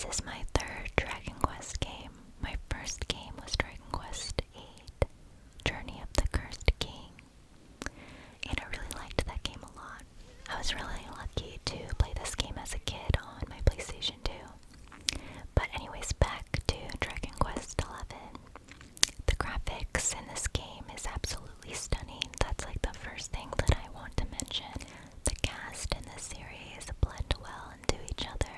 This is my third Dragon Quest game. My first game was Dragon Quest VIII, Journey of the Cursed King, and I really liked that game a lot. I was really lucky to play this game as a kid on my PlayStation 2. But anyways, back to Dragon Quest XI. The graphics in this game is absolutely stunning. That's like the first thing that I want to mention. The cast in this series blend well into each other,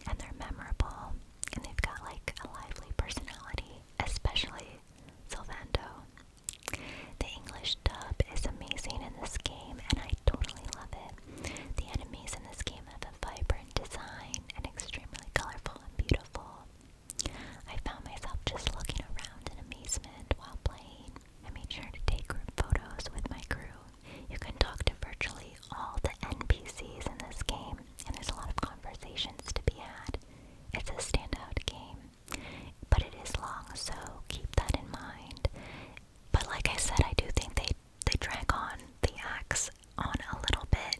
and they're memorable, and they've got like a lively personality, especially Sylvando. The English dub is amazing in this game, and I totally love it. The enemies in this game have a vibrant design and extremely colorful and beautiful. I found myself just looking around in amazement while playing. I made sure to take group photos with my crew. You can talk to virtually all the NPCs in this game, and there's a lot of conversations to be had. It's a standout game, but it is long, so keep that in mind. But like I said, I do think they drag on the acts on a little bit,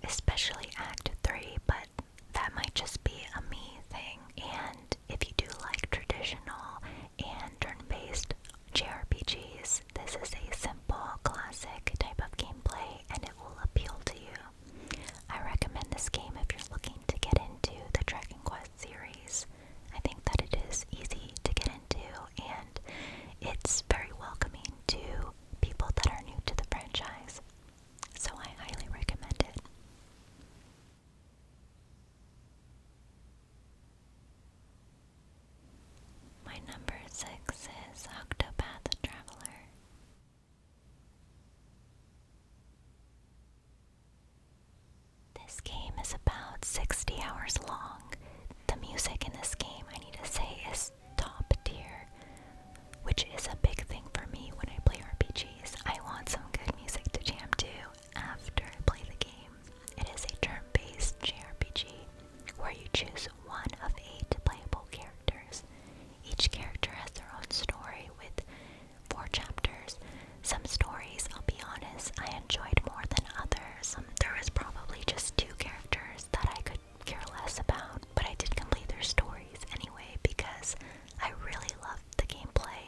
especially Act 3, but that might just be a me thing. And if you do like traditional and turn-based JRPGs, this is a simple, classic type of gameplay, and it will appeal to you. I recommend this game if you're looking to get into the Dragon Quest series. I think that it is easy to get into, and it's very welcoming to people that are new to the franchise. So I highly recommend it. My number 6 is Octopath Traveler. This game is about 60 hours long. The music in this game, I need to say, is top tier, which is a big thing for me when I play RPGs. I want some good music to jam to after I play the game. It is a turn-based JRPG where you choose one of 8 playable characters. Each character has their own story with 4 chapters. Some stories, I'll be honest, I enjoyed more than others. There was probably just 2 characters that I could care less about, but I did complete their stories anyway because I really loved the gameplay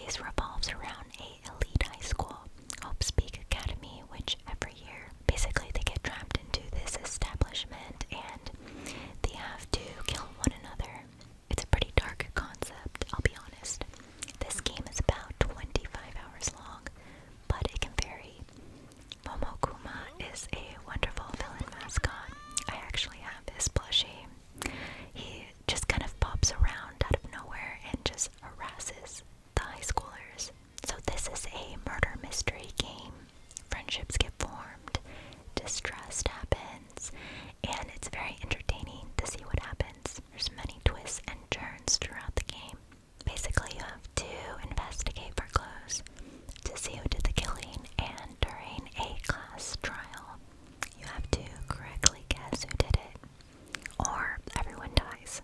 series revolves around a elite high school, Hopespeak Academy, which every year, basically they get trapped into this establishment and they have to kill one another. It's a pretty dark concept, I'll be honest. This game is about 25 hours long, but it can vary. Momokuma is a wonderful villain mascot. I actually have his plushie. He just kind of pops around out of nowhere and just harasses the high schoolers. So this is a murder mystery game. Friendships get formed, distrust happens, and it's very entertaining to see what happens. There's many twists and turns throughout the game. Basically, you have to investigate for clues to see who did the killing, and during a class trial, you have to correctly guess who did it, or everyone dies.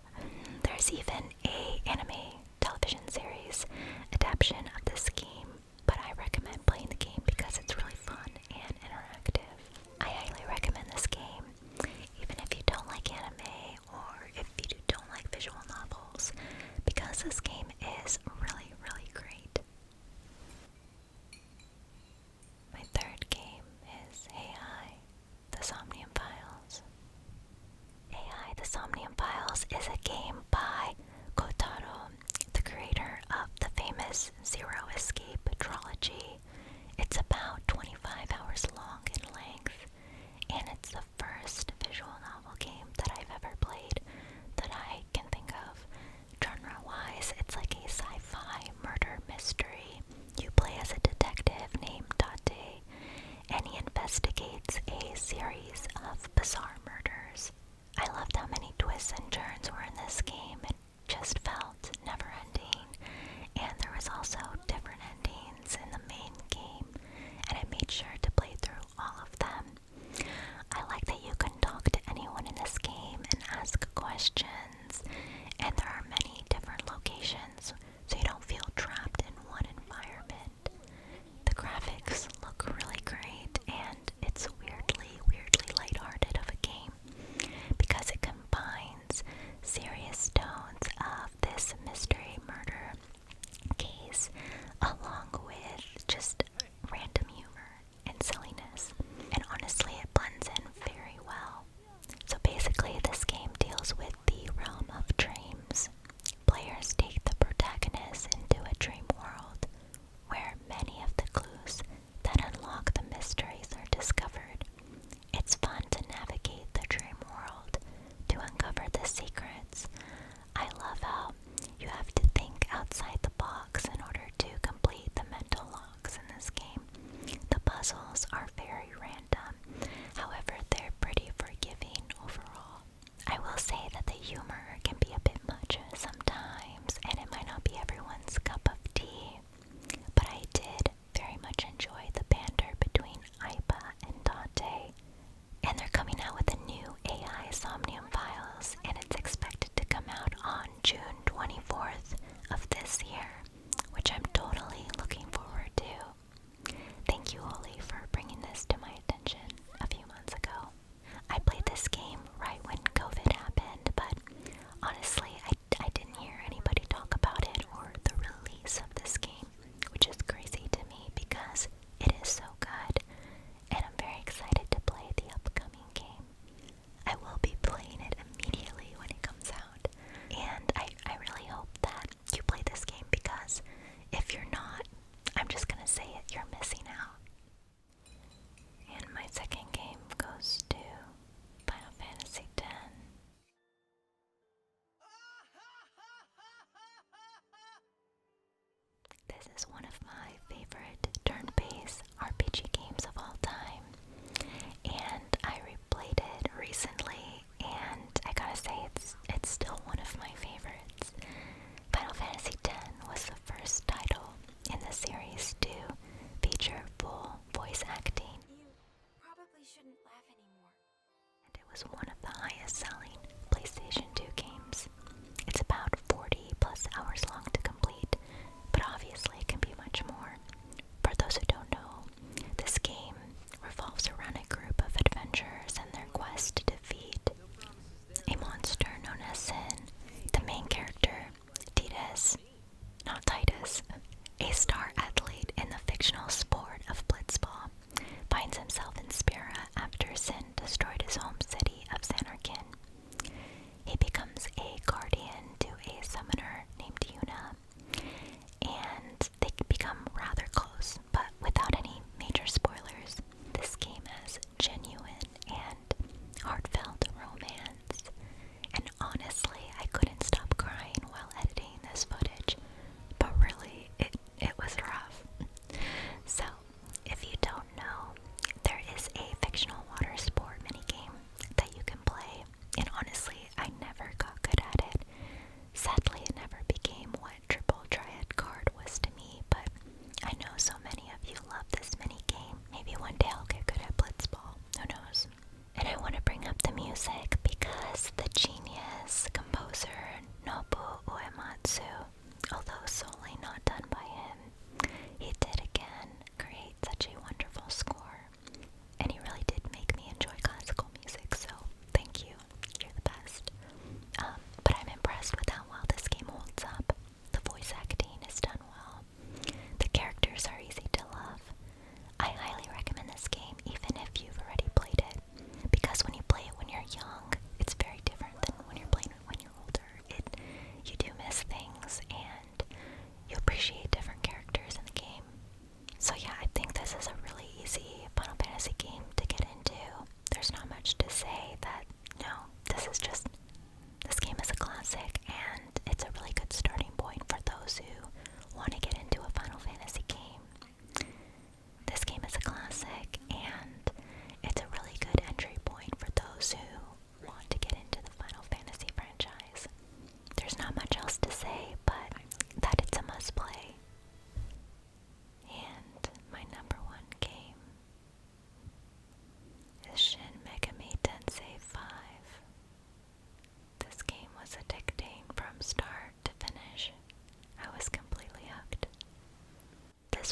There's even a anime television series adaptation of this game, but I recommend playing the game because it's really fun and interactive. I highly recommend this game, even if you don't like anime or if you don't like visual novels, because this game is really, really great. My third game is AI, the Omnium Files. AI, the Omnium Files is a game by Kotaro, the creator of the famous Zero Escape trilogy. It's about 25 hours long in length, and it's the first visual novel game that I've ever played that I can think of. Genre-wise, it's like a sci-fi murder mystery. You play as a detective named Tate, and he investigates a series of bizarre murders. I loved how many twists and turns were in this game. It just felt never-ending, and there was also different endings in the main game, and I made sure to play through all of them. I like that you can talk to anyone in this game and ask questions, and there are many different locations, so you don't feel trapped in one environment. The graphics look really great, and it's weirdly lighthearted of a game because it combines serious tones of this mystery murder case along with just random humor and silliness. And honestly, it blends in very well. So basically, this game deals with the realm of dreams. Players take the protagonist into a dream world where many of the clues that unlock the mysteries are discovered. It's fun to navigate the dream world to uncover the secrets. I love how you have to think outside the box in order to complete the mental locks in this game. The puzzles are very random, however they're pretty forgiving overall. I will say that the humor can be a bit much sometimes, and it might not be everyone's cup of tea, but I did very much enjoy the banter between Aiba and Tate. And they're coming out with a new AI Omnium Files, and it's expected to come out on June 24th of this year, which I'm totally looking forward to. Thank you, Oli, for bringing this to my attention a few months ago. I played this game right when COVID happened, but honestly, I didn't hear anybody talk about it or the release of this game, which is crazy to me because it is so good, and I'm very excited to play the upcoming game. I will be playing it immediately when it comes out, and I really hope that you play this game because if you're not, I'm just gonna say it, you're missing out. And my second game goes to Final Fantasy X. This is one of my favorite turn-based RPG games of all time, and I replayed it recently, and I gotta say it's still one of my favorites. Final Fantasy X was the first title in the series to feature full voice acting. You probably shouldn't laugh anymore. And it was one of the highest selling PlayStation 2 games. It's about 40 plus hours long to complete, but obviously it can be much more. For those who don't know, this game revolves around a group of adventurers and their quest to defeat a monster known as Shin. The main character, Titus, not Titus, a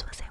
This was a